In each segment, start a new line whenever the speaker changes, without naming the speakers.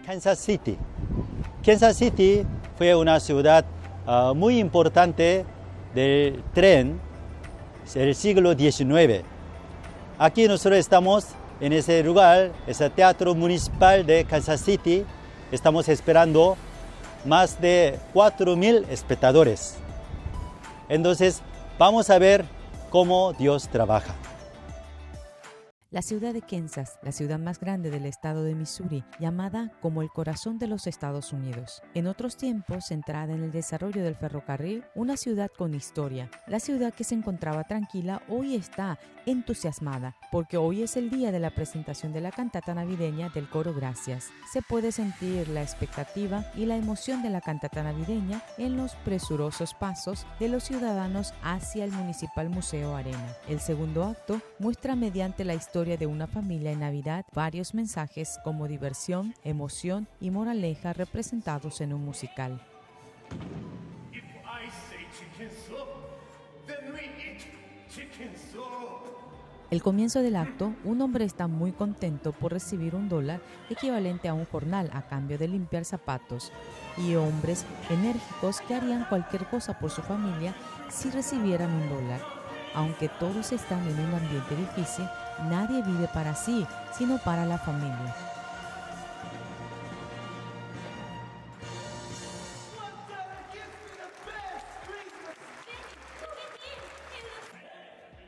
Kansas City. Kansas City fue una ciudad muy importante del tren del siglo XIX. Aquí nosotros estamos en ese lugar, ese teatro municipal de Kansas City. Estamos esperando más de 4,000 espectadores. Entonces, vamos a ver cómo Dios trabaja.
La ciudad de Kansas, la ciudad más grande del estado de Missouri, llamada como el corazón de los Estados Unidos. En otros tiempos, centrada en el desarrollo del ferrocarril, una ciudad con historia. La ciudad que se encontraba tranquila hoy está entusiasmada, porque hoy es el día de la presentación de la cantata navideña del coro Gracias. Se puede sentir la expectativa y la emoción de la cantata navideña en los presurosos pasos de los ciudadanos hacia el Municipal Museo Arena. El segundo acto muestra mediante la historia de una familia en Navidad varios mensajes como diversión, emoción y moraleja representados en un musical. El comienzo del acto, un hombre está muy contento por recibir $1 equivalente a un jornal a cambio de limpiar zapatos, y hombres enérgicos que harían cualquier cosa por su familia si recibieran $1. Aunque todos están en un ambiente difícil, nadie vive para sí, sino para la familia.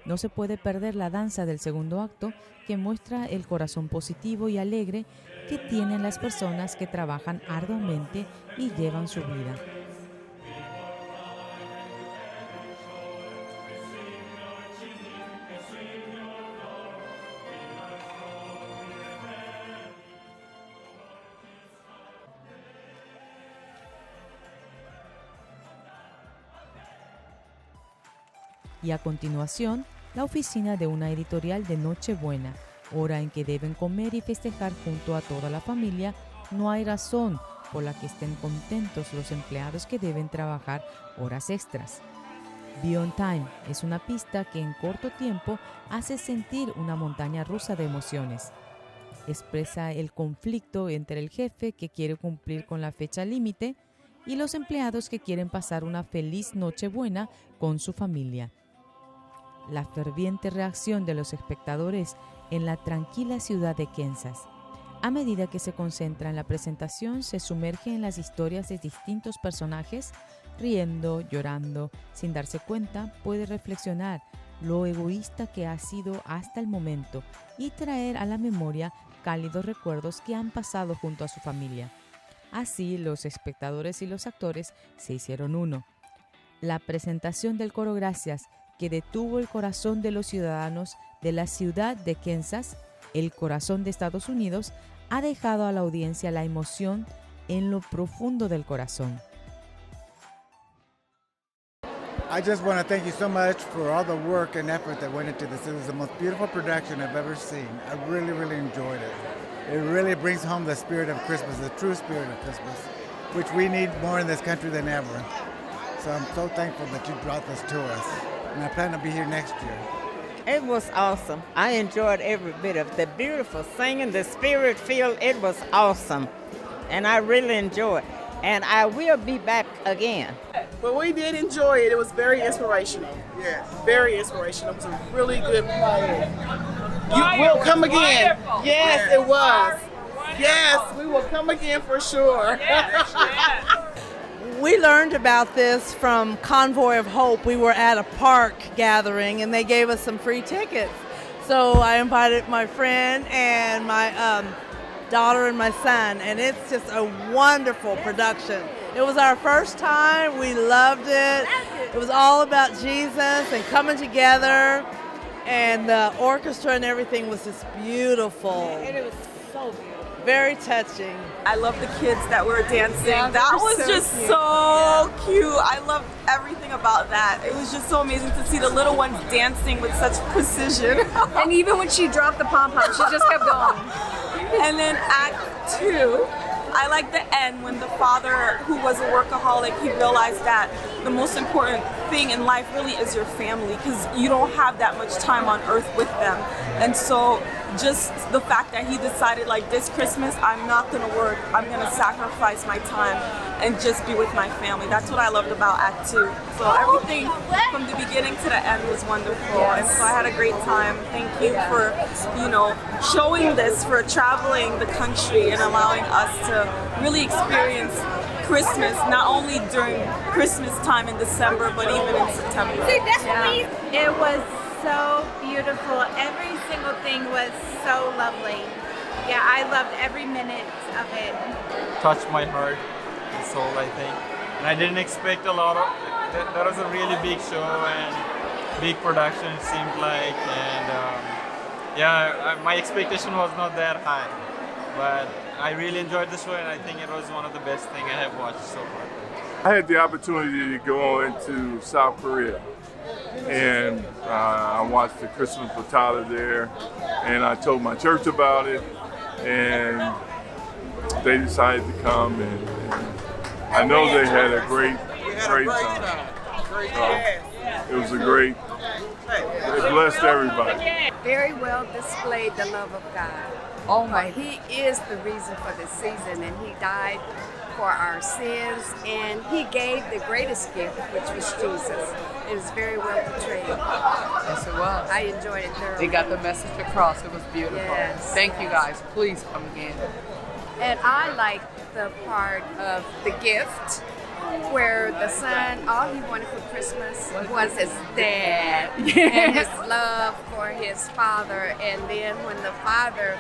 No se puede perder la danza del segundo acto, que muestra el corazón positivo y alegre que tienen las personas que trabajan arduamente y llevan su vida. Y a continuación, la oficina de una editorial de Nochebuena, hora en que deben comer y festejar junto a toda la familia. No hay razón por la que estén contentos los empleados que deben trabajar horas extras. Be on Time es una pista que en corto tiempo hace sentir una montaña rusa de emociones. Expresa el conflicto entre el jefe que quiere cumplir con la fecha límite y los empleados que quieren pasar una feliz Nochebuena con su familia. La ferviente reacción de los espectadores en la tranquila ciudad de Kansas. A medida que se concentra en la presentación, se sumerge en las historias de distintos personajes, riendo, llorando, sin darse cuenta, puede reflexionar lo egoísta que ha sido hasta el momento y traer a la memoria cálidos recuerdos que han pasado junto a su familia. Así, los espectadores y los actores se hicieron uno. La presentación del coro Gracias, que detuvo el corazón de los ciudadanos de la ciudad de Kansas, el corazón de Estados Unidos, ha dejado a la audiencia la emoción en lo profundo del corazón.
I just want to thank you so much for all the work and effort that went into this. It was the most beautiful production I've ever seen. I really, really enjoyed it. It really brings home the spirit of Christmas, the true spirit of Christmas, which we need more in this country than ever. So I'm so thankful that you brought this to us. And I plan to be here next year.
It was awesome. I enjoyed every bit of the beautiful singing, the spirit feel. It was awesome. And I really enjoyed it. And I will be back again.
Well, we did enjoy it. It was very inspirational.
Yes.
Very inspirational. It was a really good play. You will come again. Yes, it was. Yes, we will come again for sure.
We learned about this from Convoy of Hope. We were at a park gathering and they gave us some free tickets. So I invited my friend and my daughter and my son, and it's just a wonderful production. It was our first time. We loved it. It was all about Jesus and coming together, and the orchestra and everything was just beautiful.
And it was so beautiful.
Very touching.
I love the kids that were dancing.
Yeah,
that was
so
just
cute.
so cute. I loved everything about that. It was just so amazing to see the little ones dancing with such precision.
And even when she dropped the pom-pom, she just kept going.
And then Act 2, I like the end when the father, who was a workaholic, he realized that the most important thing in life really is your family, because you don't have that much time on earth with them. And so just the fact that he decided, like, this Christmas, I'm not going to work. I'm going to sacrifice my time and just be with my family. That's what I loved about Act 2. So everything from the beginning to the end was wonderful. And so I had a great time. Thank you for, showing this, for traveling the country and allowing us to really experience Christmas, not only during Christmas time in December, but even in September.
It was so beautiful. Every single thing was so lovely. Yeah, I loved every minute of it.
Touched my heart and soul, I think. And I didn't expect a lot of, that was a really big show and big production, it seemed like. And my expectation was not that high. But I really enjoyed the show, and I think it was one of the best things I have watched so far.
I had the opportunity to go into South Korea, and I watched the Christmas Cantata there, and I told my church about it, and they decided to come, and I know they had a great time. So it was it blessed everybody.
Very well displayed the love of God. Oh my! He is the reason for the season, and he died for our sins, and he gave the greatest gift, which was Jesus. It was very well portrayed.
Yes, it was.
I enjoyed it thoroughly.
They got the message across. It was beautiful.
Yes.
Thank you guys. Please come again.
And I liked the part of the gift, where the son, all he wanted for Christmas was his dad and his love for his father. And then when the father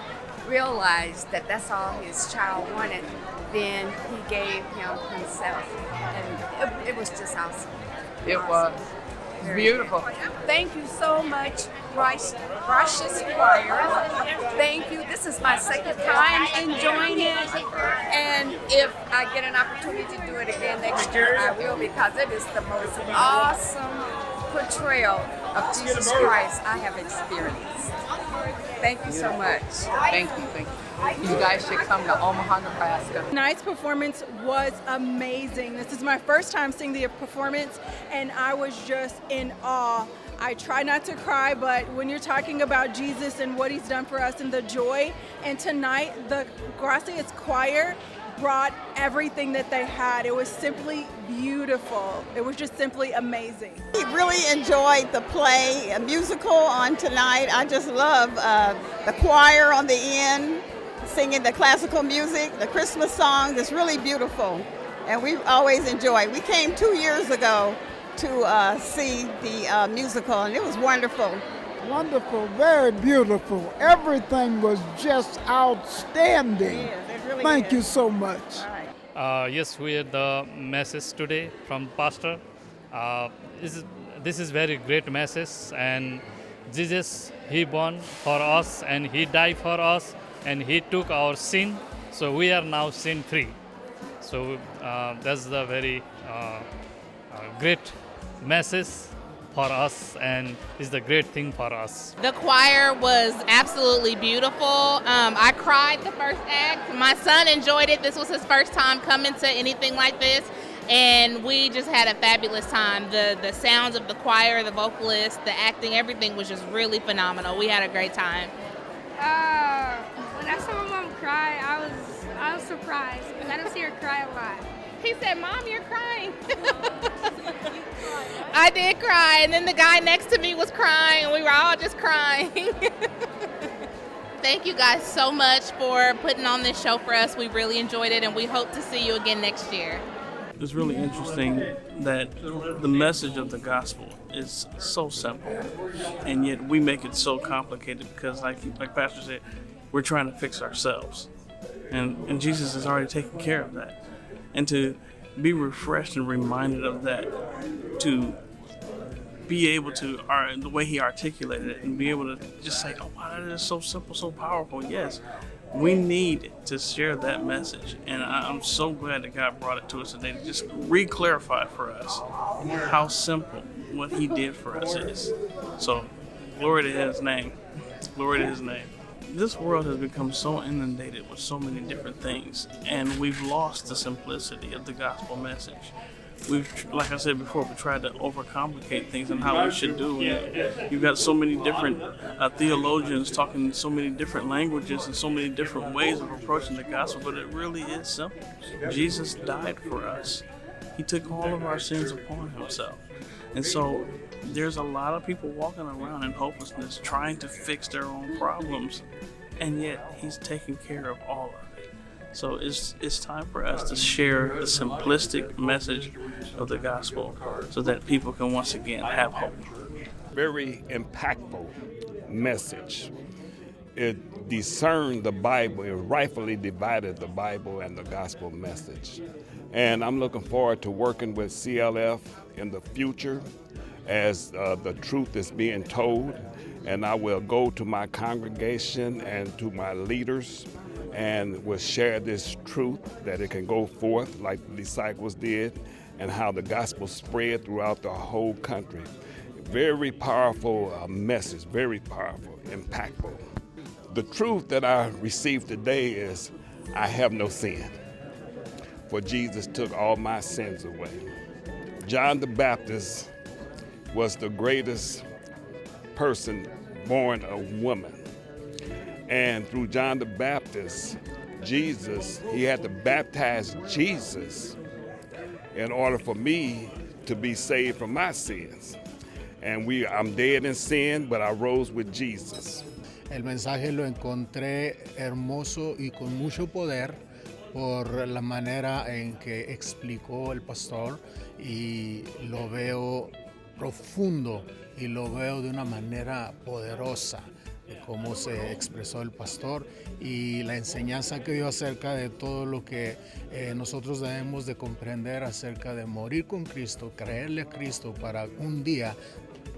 realized that that's all his child wanted, then he gave him himself. And it was just awesome.
It was. Beautiful.
Thank you so much, Righteous Choir. Thank you. This is my second time enjoying it. And if I get an opportunity to do it again next year, I will, because it is the most awesome portrayal of Jesus Christ I have experienced. Thank you so much.
Thank you. You guys should come to Omaha, Nebraska.
Tonight's performance was amazing. This is my first time seeing the performance, and I was just in awe. I try not to cry, but when you're talking about Jesus and what he's done for us and the joy, and tonight the Gracias Choir brought everything that they had. It was simply beautiful. It was just simply amazing.
We really enjoyed the play, a musical on tonight. I just love the choir on the end, singing the classical music, the Christmas songs. It's really beautiful, and we always enjoy. We came 2 years ago to see the musical, and it was wonderful.
Wonderful, very beautiful. Everything was just outstanding.
Yes, it really
Thank
is.
you so much.
Yes, we had the message today from Pastor. This is very great message, and Jesus, he born for us, and he died for us, and he took our sin, so we are now sin free. So that's the very great message for us, and is the great thing for us.
The choir was absolutely beautiful. I cried the first act. My son enjoyed it. This was his first time coming to anything like this, and we just had a fabulous time. The sounds of the choir, the vocalists, the acting, everything was just really phenomenal. We had a great time.
When I saw my mom cry, I was surprised because I don't see her cry a lot.
He said, "Mom, you're crying." I did cry, and then the guy next to me was crying, and we were all just crying. Thank you guys so much for putting on this show for us. We really enjoyed it, and we hope to see you again next year.
It's really interesting that the message of the gospel is so simple, and yet we make it so complicated because, like Pastor said, we're trying to fix ourselves, and Jesus has already taken care of that. And to be refreshed and reminded of that, to be able to, the way he articulated it, and be able to just say, oh wow, that is so simple, so powerful. Yes, we need to share that message, and I'm so glad that God brought it to us today to just re-clarify for us how simple what he did for us is. So glory to his name. Glory to his name. This world has become so inundated with so many different things, and we've lost the simplicity of the gospel message. we've, like I said before, we tried to overcomplicate things and how we should do. And you've got so many different theologians talking so many different languages and so many different ways of approaching the gospel, but it really is simple. Jesus died for us. He took all of our sins upon himself. And so there's a lot of people walking around in hopelessness trying to fix their own problems, and yet he's taking care of all of it. So it's time for us to share the simplistic message of the gospel so that people can once again have hope.
Very impactful message. It discerned the Bible, it rightfully divided the Bible and the gospel message. And I'm looking forward to working with CLF in the future as the truth is being told. And I will go to my congregation and to my leaders and will share this truth that it can go forth like the disciples did, and how the gospel spread throughout the whole country. Very powerful message, very powerful, impactful. The truth that I received today is I have no sin, for Jesus took all my sins away. John the Baptist was the greatest person born a woman. And through John the Baptist, Jesus, he had to baptize Jesus in order for me to be saved from my sins. And I'm dead in sin, but I rose with Jesus.
El mensaje lo encontré hermoso y con mucho poder por la manera en que explicó el pastor, y lo veo profundo y lo veo de una manera poderosa de cómo se expresó el pastor, y la enseñanza que dio acerca de todo lo que nosotros debemos de comprender acerca de morir con Cristo, creerle a Cristo para un día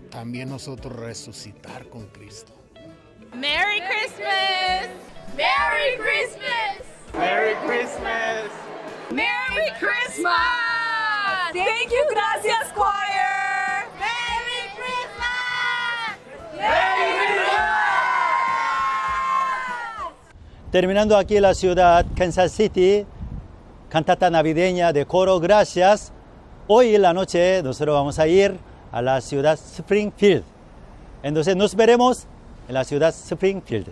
también nosotros resucitar con Cristo.
Merry Christmas! Merry Christmas!
Merry Christmas!
Merry Christmas! Thank you, gracias, choir!
Merry Christmas!
Merry Christmas!
Terminando aquí en la ciudad Kansas City, cantata navideña de coro Gracias. Hoy en la noche nosotros vamos a ir a la ciudad Springfield. Entonces nos veremos en la ciudad Springfield.